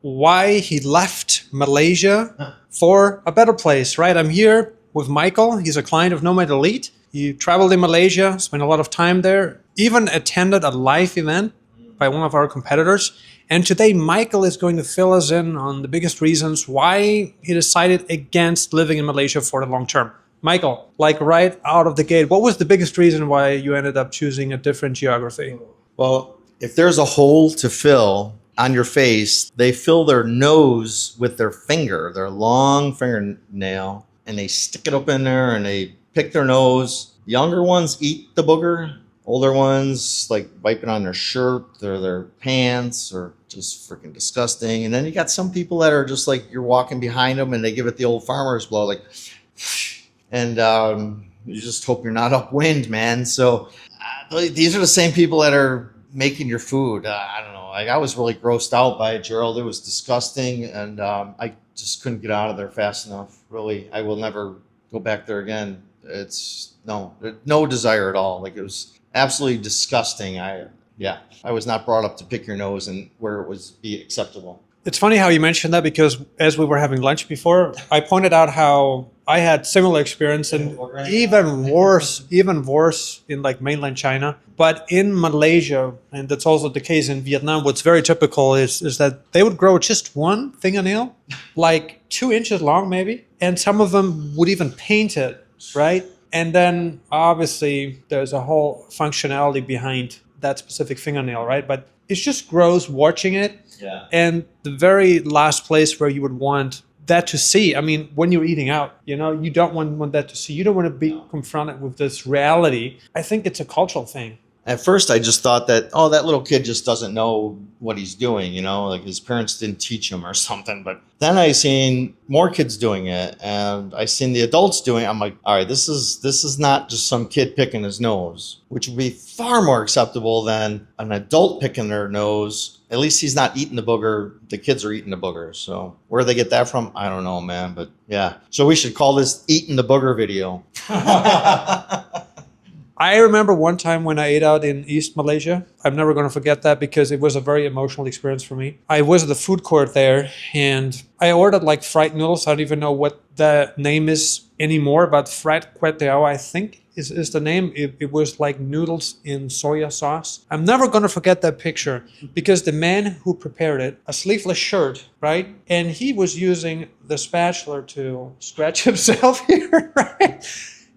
why he left Malaysia for a better place, right? I'm here with Michael. He's a client of Nomad Elite. He traveled in Malaysia, spent a lot of time there, even attended a live event by one of our competitors. And today, Michael is going to fill us in on the biggest reasons why he decided against living in Malaysia for the long term. Michael, like right out of the gate, what was the biggest reason why you ended up choosing a different geography? Well, if there's a hole to fill on your face, they fill their nose with their finger, their long fingernail, and they stick it up in there and they pick their nose. Younger ones eat the booger. Older ones like wipe it on their shirt or their pants, or just freaking disgusting. And then you got some people that are just like, you're walking behind them and they give it the old farmer's blow, like, and you just hope you're not upwind, man. So these are the same people that are making your food. I don't know. Like, I was really grossed out by it, Gerald. It was disgusting, and I just couldn't get out of there fast enough. Really, I will never go back there again. It's no desire at all. Like, it was absolutely disgusting. I was not brought up to pick your nose and where it was be acceptable. It's funny how you mentioned that, because as we were having lunch before, I pointed out how I had similar experience, and even worse in like mainland China. But in Malaysia, and that's also the case in Vietnam, what's very typical is that they would grow just one fingernail, like 2 inches long maybe, and some of them would even paint it, right? And then obviously there's a whole functionality behind that specific fingernail, right? But it's just gross watching it. Yeah. And the very last place where you would want that to see, I mean, when you're eating out, you don't want that to see. You don't want to be confronted with this reality. I think it's a cultural thing. At first, I just thought that, oh, that little kid just doesn't know what he's doing, like his parents didn't teach him or something. But then I seen more kids doing it, and I seen the adults doing it. I'm like, all right, this is not just some kid picking his nose, which would be far more acceptable than an adult picking their nose. At least he's not eating the booger. The kids are eating the booger. So where they get that from, I don't know, man. But yeah, so we should call this Eating the Booger video. I remember one time when I ate out in East Malaysia. I'm never going to forget that, because it was a very emotional experience for me. I was at the food court there, and I ordered like fried noodles. I don't even know what the name is anymore, but fried kway teow, I think is the name. It was like noodles in soya sauce. I'm never going to forget that picture, because the man who prepared it, a sleeveless shirt, right? And he was using the spatula to scratch himself here, right?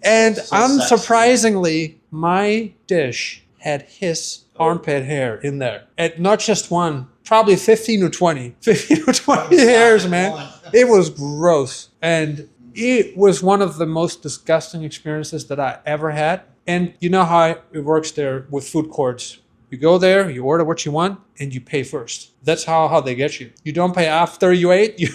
And so unsurprisingly, my dish had his armpit hair in there. And not just one, probably 15 or 20 hairs, man. It was gross. And it was one of the most disgusting experiences that I ever had. And you know how it works there with food courts. You go there, you order what you want, and you pay first. That's how they get you. You don't pay after you ate, you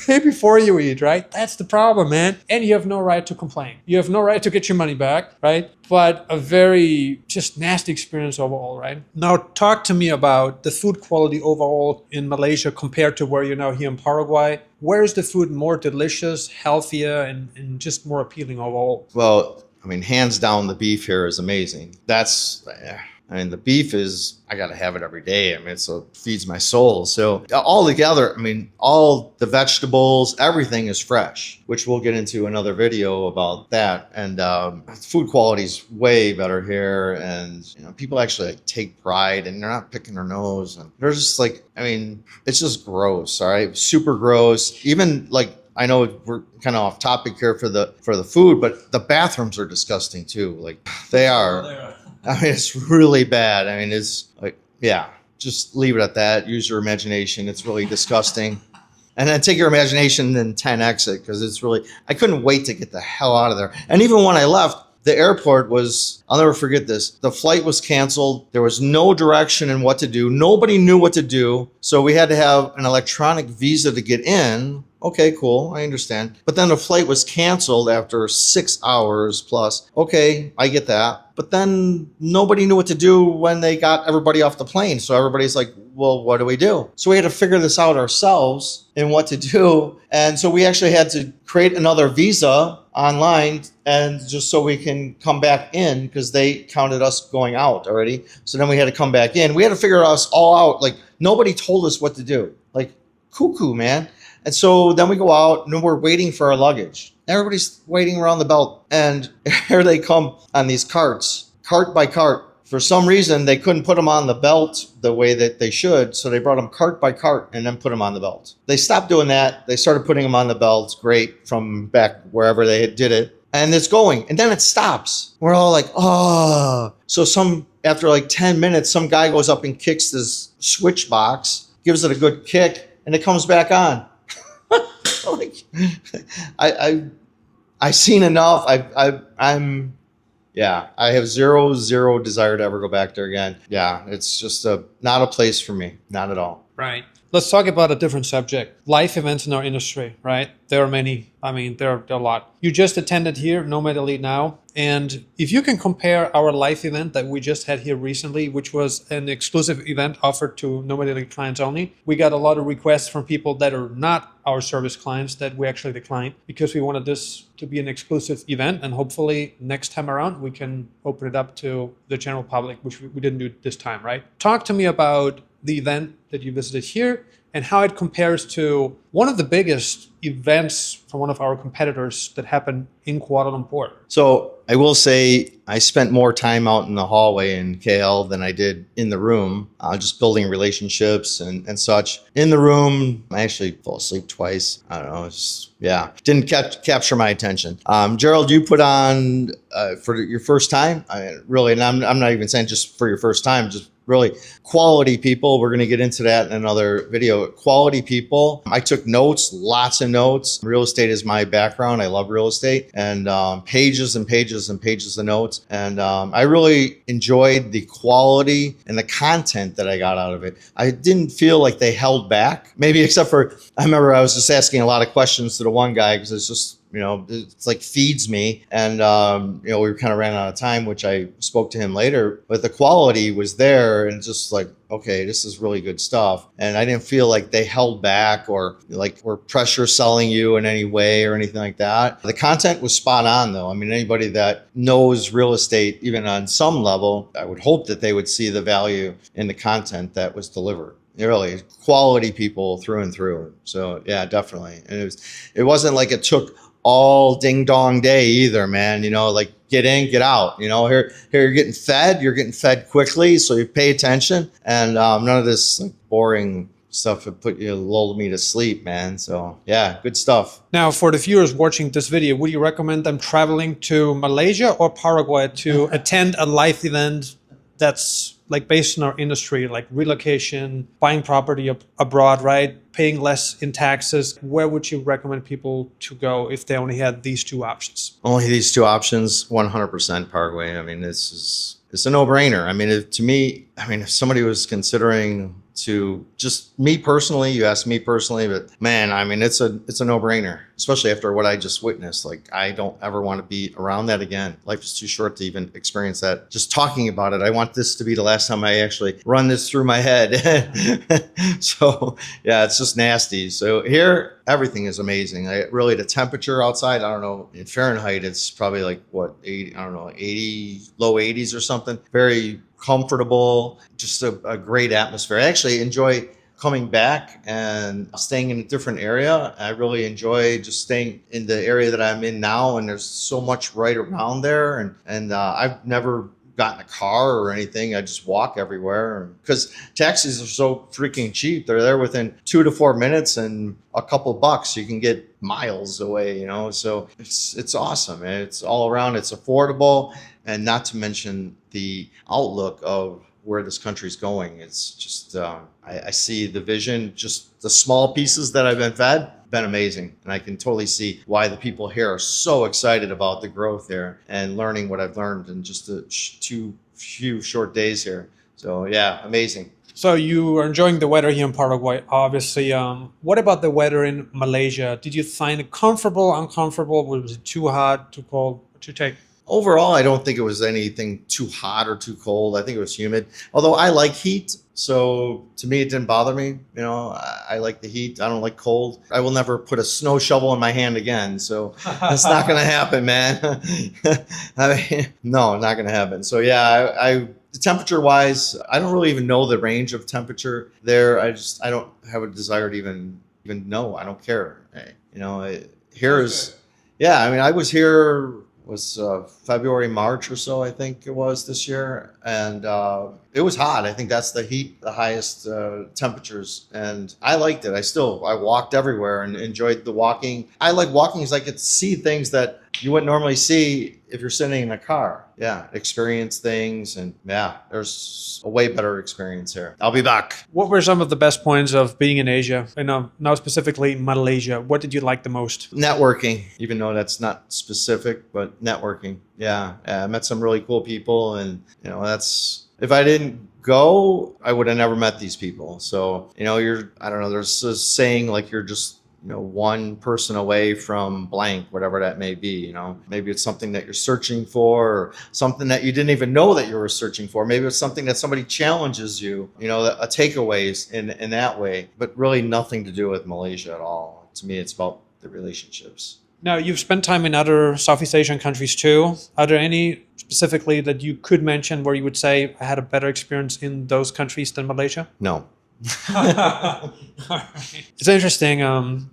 pay before you eat, right? That's the problem, man. And you have no right to complain. You have no right to get your money back, right? But a very just nasty experience overall, right? Now talk to me about the food quality overall in Malaysia compared to where you're now here in Paraguay. Where is the food more delicious, healthier, and just more appealing overall? Well, I mean, hands down, the beef here is amazing. The beef is, I got to have it every day. I mean, it feeds my soul. So all together, I mean, all the vegetables, everything is fresh, which we'll get into another video about that. And food quality is way better here. And people actually take pride, and they're not picking their nose. And they're just like, I mean, it's just gross. All right. Super gross. Even like, I know we're kind of off topic here for the food, but the bathrooms are disgusting too. Like, they are. I mean, it's really bad. I mean, it's like, yeah, just leave it at that. Use your imagination. It's really disgusting. And then take your imagination and 10x it, because it's really, I couldn't wait to get the hell out of there. And even when I left, the airport was, I'll never forget this. The flight was canceled. There was no direction in what to do. Nobody knew what to do. So we had to have an electronic visa to get in. Okay, cool. I understand. But then the flight was canceled after 6 hours plus. Okay, I get that. But then nobody knew what to do when they got everybody off the plane. So everybody's like, well, what do we do? So we had to figure this out ourselves and what to do. And so we actually had to create another visa online, and just so we can come back in, because they counted us going out already. So then we had to come back in. We had to figure us all out. Like, nobody told us what to do. like cuckoo, man. And so then we go out and we're waiting for our luggage. Everybody's waiting around the belt, and here they come on these carts, cart by cart. For some reason, they couldn't put them on the belt the way that they should, so they brought them cart by cart and then put them on the belt. They stopped doing that. They started putting them on the belt, great, from back wherever they did it. And it's going, and then it stops. We're all like, oh. So after like 10 minutes, some guy goes up and kicks this switch box, gives it a good kick, and it comes back on. Like, I've seen enough. I have zero desire to ever go back there again. Yeah, it's just not a place for me, not at all. Right. Let's talk about a different subject. Life events in our industry, right? There are many. I mean, there are a lot. You just attended here, Nomad Elite now. And if you can compare our life event that we just had here recently, which was an exclusive event offered to Nomad Elite clients only, we got a lot of requests from people that are not our service clients that we actually declined because we wanted this to be an exclusive event. And hopefully next time around, we can open it up to the general public, which we didn't do this time, right? Talk to me about the event that you visited here and how it compares to one of the biggest events from one of our competitors that happened in Kuala Lumpur. So I will say I spent more time out in the hallway in KL than I did in the room, just building relationships and such. In the room, I actually fell asleep twice. I don't know. Didn't capture my attention. Gerald, you put on for your first time, really, and I'm not even saying just for your first time, just really quality people. We're going to get into that in another video. Quality people. I took notes, lots of notes. Real estate is my background. I love real estate, and pages and pages and pages of notes. And I really enjoyed the quality and the content that I got out of it. I didn't feel like they held back, maybe except for, I remember I was just asking a lot of questions to the one guy because it's just, it's like feeds me. And, we kind of ran out of time, which I spoke to him later, but the quality was there and just like, okay, this is really good stuff. And I didn't feel like they held back or like were pressure selling you in any way or anything like that. The content was spot on though. I mean, anybody that knows real estate, even on some level, I would hope that they would see the value in the content that was delivered. Really quality people through and through. So yeah, definitely. And it wasn't like it took all ding dong day either, man. Like get in, get out. Here you're getting fed quickly, so you pay attention, and none of this like boring stuff that lulled me to sleep, man. So yeah, good stuff. Now, for the viewers watching this video, would you recommend them traveling to Malaysia or Paraguay to attend a live event that's like based on our industry, like relocation, buying property abroad, right? Paying less in taxes? Where would you recommend people to go if they only had these two options? Only these two options, 100% Paraguay. I mean, it's a no-brainer. I mean, to me, if somebody was considering to just me personally, you asked me personally, but man, it's a no-brainer, especially after what I just witnessed. Like, I don't ever want to be around that again. Life is too short to even experience that. Just talking about it, I want this to be the last time I actually run this through my head. So yeah, it's just nasty. So here, everything is amazing. Really, the temperature outside, I don't know, in Fahrenheit, it's probably like what, 80, I don't know, 80, low 80s or something. Very comfortable, just a great atmosphere. I actually enjoy coming back and staying in a different area. I really enjoy just staying in the area that I'm in now, and there's so much right around there. And I've never gotten a car or anything. I just walk everywhere because taxis are so freaking cheap. They're there within 2 to 4 minutes and a couple bucks. You can get miles away, so it's awesome. And it's all around. It's affordable, and not to mention the outlook of where this country's going. It's just, I see the vision, just the small pieces that I've been fed, been amazing. And I can totally see why the people here are so excited about the growth there and learning what I've learned in just a few short days here. So yeah, amazing. So you are enjoying the weather here in Paraguay, obviously. What about the weather in Malaysia? Did you find it comfortable, uncomfortable? Was it too hot, too cold? What's your take? Overall, I don't think it was anything too hot or too cold. I think it was humid. Although I like heat, so to me, it didn't bother me. I like the heat. I don't like cold. I will never put a snow shovel in my hand again. So that's not going to happen, man. No, not going to happen. So yeah, The temperature wise, I don't really even know the range of temperature there. I don't have a desire to even know. I don't care. Here is, yeah. I mean, I was here was February, March or so, I think it was this year, and it was hot. I think that's the heat, the highest temperatures, and I liked it. I walked everywhere and enjoyed the walking. I like walking because I could see things that you wouldn't normally see if you're sitting in a car. Yeah, experience things, and yeah, there's a way better experience here. I'll be back. What were some of the best points of being in Asia? And now specifically Malaysia. What did you like the most? Networking, even though that's not specific, but networking. Yeah, I met some really cool people, and that's, if I didn't go, I would have never met these people. So I don't know. There's a saying like you're just one person away from blank, whatever that may be. Maybe it's something that you're searching for, or something that you didn't even know that you were searching for. Maybe it's something that somebody challenges you, a takeaways in that way, but really nothing to do with Malaysia at all. To me, it's about the relationships. Now, you've spent time in other Southeast Asian countries too. Are there any specifically that you could mention where you would say I had a better experience in those countries than Malaysia? No. It's interesting.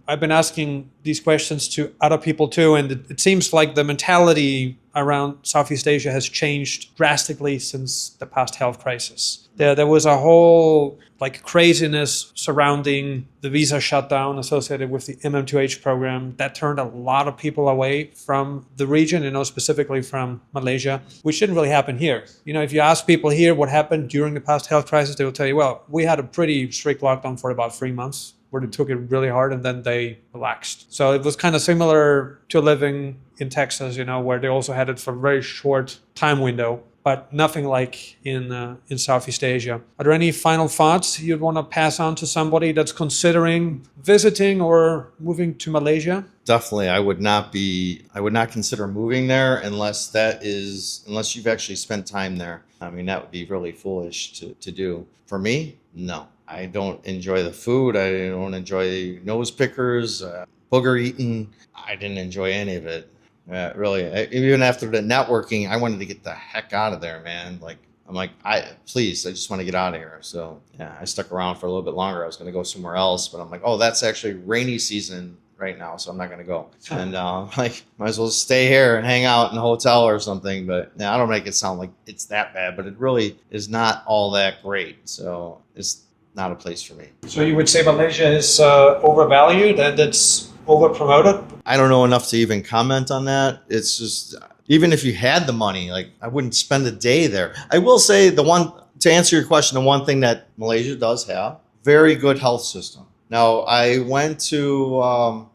I've been asking these questions to other people too, and it seems like the mentality around Southeast Asia has changed drastically since the past health crisis. There was a whole craziness surrounding the visa shutdown associated with the MM2H program that turned a lot of people away from the region, specifically from Malaysia, which didn't really happen here. If you ask people here what happened during the past health crisis, they will tell you, well, we had a pretty strict lockdown for about 3 months where they took it really hard and then they relaxed. So it was kind of similar to living in Texas, where they also had it for a very short time window, but nothing like in Southeast Asia. Are there any final thoughts you'd want to pass on to somebody that's considering visiting or moving to Malaysia? Definitely, I would not consider moving there unless you've actually spent time there. I mean, that would be really foolish to do. For me, no. I don't enjoy the food. I don't enjoy nose pickers, booger eating. I didn't enjoy any of it. Really, even after the networking, I wanted to get the heck out of there, man. I just want to get out of here. So yeah, I stuck around for a little bit longer. I was going to go somewhere else, but I'm like, oh, that's actually rainy season right now, so I'm not going to go. And might as well stay here and hang out in a hotel or something. But I don't make it sound like it's that bad, but it really is not all that great. So it's not a place for me. So you would say Malaysia is overvalued and it's over-promoted? I don't know enough to even comment on that. It's just, even if you had the money, I wouldn't spend a day there. I will say to answer your question, the one thing that Malaysia does have, very good health system. Now, I went to,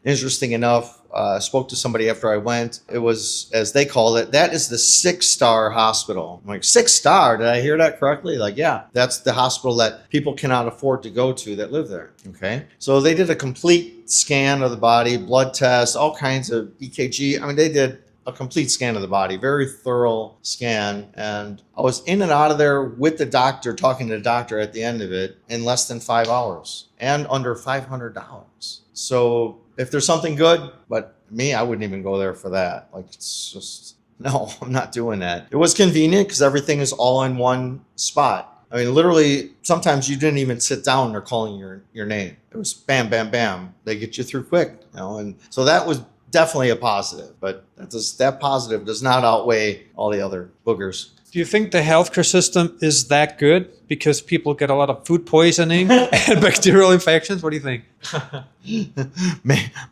interesting enough, spoke to somebody after I went. It was, as they called it, that is the 6-star hospital. I'm like, 6-star? Did I hear that correctly? Yeah, that's the hospital that people cannot afford to go to that live there. Okay. So they did a complete scan of the body, blood tests, all kinds of EKG. I mean, they did a complete scan of the body, very thorough scan. And I was in and out of there with the doctor, talking to the doctor at the end of it in less than 5 hours and under $500. So if there's something good, but me, I wouldn't even go there for that. It's just, no, I'm not doing that. It was convenient because everything is all in one spot. I mean, literally, sometimes you didn't even sit down and they're calling your name. It was bam, bam, bam. They get you through quick, and so that was definitely a positive, but that positive does not outweigh all the other boogers. Do you think the healthcare system is that good because people get a lot of food poisoning and bacterial infections? What do you think?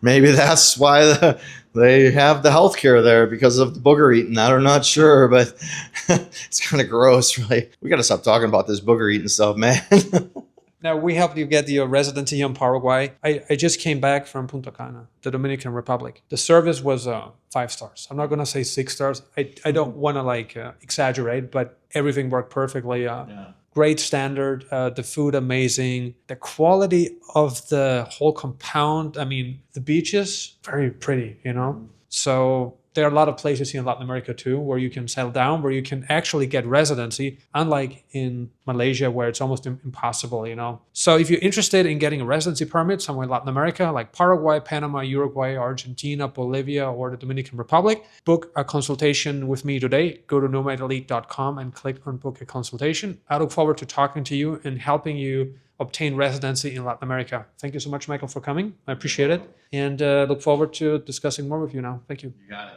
Maybe that's why they have the healthcare there, because of the booger eating. I'm not sure, but it's kind of gross, really. We got to stop talking about this booger eating stuff, man. Now, we helped you get your residency in Paraguay. I just came back from Punta Cana, the Dominican Republic. The service was 5 stars. I'm not going to say 6 stars. I don't want to exaggerate, but everything worked perfectly. Great standard, the food amazing, the quality of the whole compound. I mean, the beaches, very pretty, So there are a lot of places here in Latin America too where you can settle down, where you can actually get residency, unlike in Malaysia where it's almost impossible, you know. So if you're interested in getting a residency permit somewhere in Latin America, like Paraguay, Panama, Uruguay, Argentina, Bolivia, or the Dominican Republic, book a consultation with me today. Go to nomadelite.com and click on book a consultation. I look forward to talking to you and helping you obtain residency in Latin America. Thank you so much, Michael, for coming. I appreciate it. And look forward to discussing more with you now. Thank you. You got it.